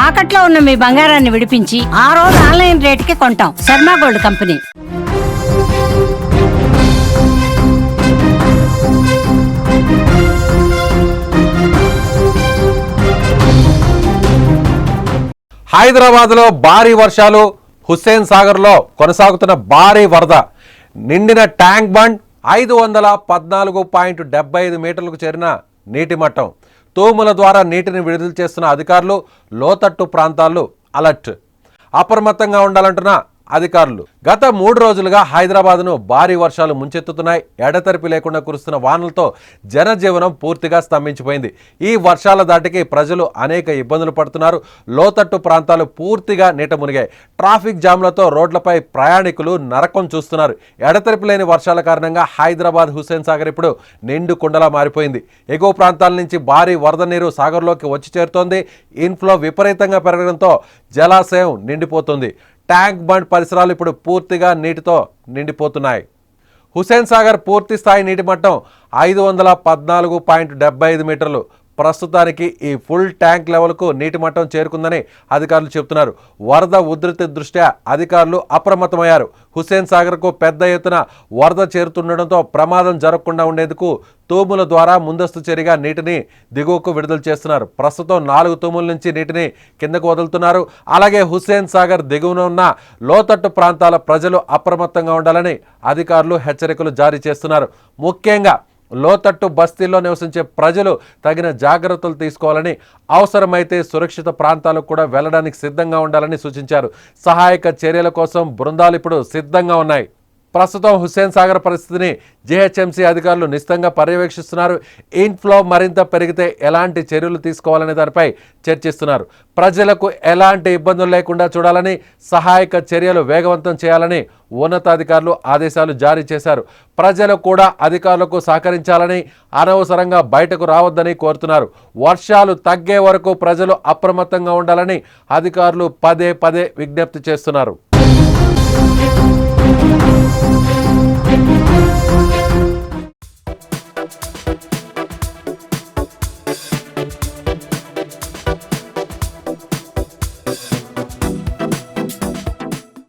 తాకట్లో ఉన్న మీ బంగారాన్ని విడిపించి ఆ రోజు ఆన్లైన్ రేటుకి కొంటాం. Sharma gold company. హైదరాబాద్లో భారీ వర్షాలు, హుస్సేన్ సాగర్లో కొనసాగుతున్న భారీ వరద, నిండిన ట్యాంక్ బండ్ 514.75 మీటర్లకు చేరిన నీటి మట్టం, తూముల ద్వారా నీటిని విడుదల చేస్తున్న అధికారులు, లోతట్టు ప్రాంతాల్లో అలర్ట్, అప్రమత్తంగా ఉండాలంటున్న అధికారులు. గత 3 రోజులుగా హైదరాబాద్ను భారీ వర్షాలు ముంచెత్తుతున్నాయి. ఎడతెరిపి లేకుండా కురుస్తున్న వానలతో జనజీవనం పూర్తిగా స్తంభించిపోయింది. ఈ వర్షాల దాటికి ప్రజలు అనేక ఇబ్బందులు పడుతున్నారు. లోతట్టు ప్రాంతాలు పూర్తిగా నీట మునిగాయి. ట్రాఫిక్ జామ్లతో రోడ్లపై ప్రయాణికులు నరకం చూస్తున్నారు. ఎడతెరిపి లేని వర్షాల కారణంగా హైదరాబాద్ హుస్సేన్ సాగర్ ఇప్పుడు నిండు కుండలా మారిపోయింది. ఎగువ ప్రాంతాల నుంచి భారీ వరద నీరు సాగర్లోకి వచ్చి చేరుతోంది. ఇన్ఫ్లో విపరీతంగా పెరగడంతో జలాశయం నిండిపోతుంది. ట్యాంక్ బండ్ పరిసరాలు ఇప్పుడు పూర్తిగా నీటితో నిండిపోతున్నాయి. హుస్సేన్ సాగర్ పూర్తి స్థాయి నీటి మట్టం 514.75 మీటర్లు. ప్రస్తుతానికి ఈ ఫుల్ ట్యాంక్ లెవెల్కు నీటి మట్టం చేరుకుందని అధికారులు చెబుతున్నారు. వరద ఉధృతి దృష్ట్యా అధికారులు అప్రమత్తమయ్యారు. హుస్సేన్ సాగర్కు పెద్ద ఎత్తున వరద చేరుతుండడంతో ప్రమాదం జరగకుండా ఉండేందుకు తూముల ద్వారా ముందస్తు చర్యగా నీటిని దిగువకు విడుదల చేస్తున్నారు. ప్రస్తుతం 4 తూముల నుంచి నీటిని కిందకు వదులుతున్నారు. అలాగే హుస్సేన్ సాగర్ దిగువన ఉన్న లోతట్టు ప్రాంతాల ప్రజలు అప్రమత్తంగా ఉండాలని అధికారులు హెచ్చరికలు జారీ చేస్తున్నారు. ముఖ్యంగా లోతట్టు బస్తీల్లో నివసించే ప్రజలు తగిన జాగ్రత్తలు తీసుకోవాలని, అవసరమైతే సురక్షిత ప్రాంతాలకు కూడా వెళ్లడానికి సిద్ధంగా ఉండాలని సూచించారు. సహాయక చర్యల కోసం బృందాలు ఇప్పుడు సిద్ధంగా ఉన్నాయి. ప్రస్తుతం హుస్సేన్ సాగర్ పరిస్థితిని జీహెచ్ఎంసీ అధికారులు నిశితంగా పర్యవేక్షిస్తున్నారు. ఇన్ఫ్లో మరింత పెరిగితే ఎలాంటి చర్యలు తీసుకోవాలనే దానిపై చర్చిస్తున్నారు. ప్రజలకు ఎలాంటి ఇబ్బందులు లేకుండా చూడాలని, సహాయక చర్యలు వేగవంతం చేయాలని ఉన్నతాధికారులు ఆదేశాలు జారీ చేశారు. ప్రజలు కూడా అధికారులకు సహకరించాలని, అనవసరంగా బయటకు రావద్దని కోరుతున్నారు. వర్షాలు తగ్గే వరకు ప్రజలు అప్రమత్తంగా ఉండాలని అధికారులు పదే పదే విజ్ఞప్తి చేస్తున్నారు.